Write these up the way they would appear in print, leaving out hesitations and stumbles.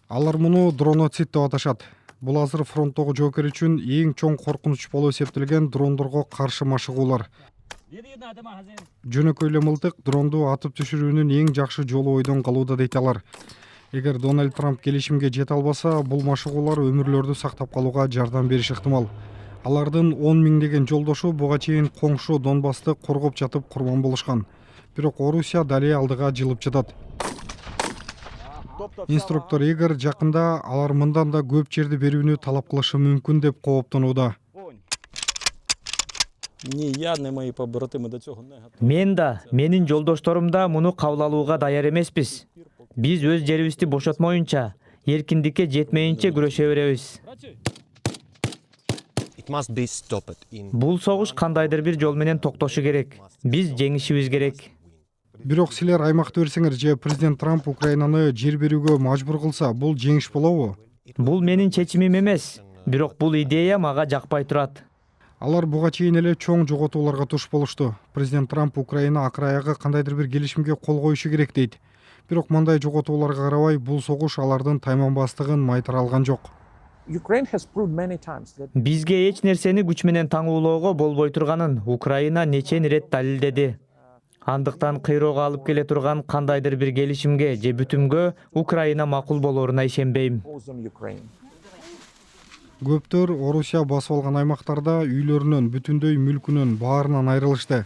Алар муну дроноцид деп аташат. Бул азыр фронттогу жоокер үчүн эң чоң коркунуч болуп эсептелген дрондорго каршы машыгуулар. Жөнөкөй эле мылтык дронду атып түшүрүүнүн эң жакшы жолу ойдон калууда дейт алар. Эгер Дональд Трамп келишимге жете албаса, бул машыгуулар өмүрлөрдү сактап калууга жардам бериши ыктымал. Алардын 10 миңдеген жолдошу буга чейин коңшу Донбассты коргоп жатып курман болушкан. Бирок Орусия дале алдыга жылып жатат. Инструктор Игорь жакында алар мындан да көп жерди берүүнү талап кылышы мүмкүн деп кооптонууда. Мен да, менин жолдошторум да муну кабыл алууга даяр эмеспиз. Биз өз жерибизди бошотмоюнча, эркиндикке жетмейинче күрөшө беребиз. Бул согуш кандайдыр бир жол менен токтошу керек. Биз жеңишибиз керек. Бирок силер аймакты берсеңер же президент Трамп Украинаны жер берүүгө мажбур кылса, бул жеңиш болобу? Бул менин чечимим эмес, бирок бул идея мага жакпай турат. Алар буга чейин эле чоң жоготууларга туш болушту. Президент Трамп Украина акыраягы кандайдыр бир келишимге кол коюшу керек дейт. Бирок мындай жоготууларга карабай, бул согуш алардын тайманбастыгын майтара алган жок. Бизге эч нерсени күч менен таңуулоого болбой турганын Украина нечен ирет далилдеди. Андыктан кыйроого алып келе турган кандайдыр бир келишимге же бүтүмгө Украина макул болоруна ишенбейм. Көптөр Орусия басып алган аймактарда үйлөрүнөн, бүтүндөй мүлкүнөн, баарынан айрылышты.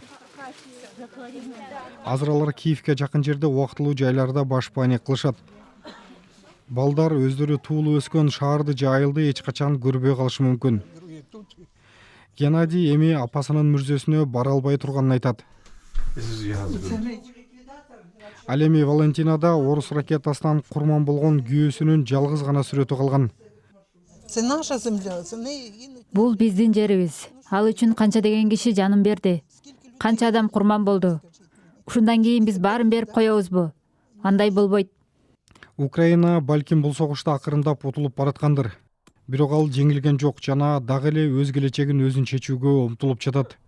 Азыр алар Киевке жакын жерде убактылуу жайларда баш паник кылышат. Балдар өздөрү туулуп өскөн шаарды же айылды эч качан көрбөй калышы мүмкүн. Геннадий эми апасынын мүрзөсүнө бара албай турганын айтат. Ал эми Валентинада орус ракетасынан курман болгон күйөөсүнүн жалгыз гана сүрөтү калган. Бул биздин жерибиз. Ал үчүн канча деген киши жанын берди. Канча адам курман болду. Ушундан кийин биз баарын берип коебузбу? Андай болбойт. Украина балким бул согушта акырындап утулуп бараткандыр. Бирок ал жеңилген жок жана дагы эле өз келечегин өзүн чечүүгө умтулуп жатат.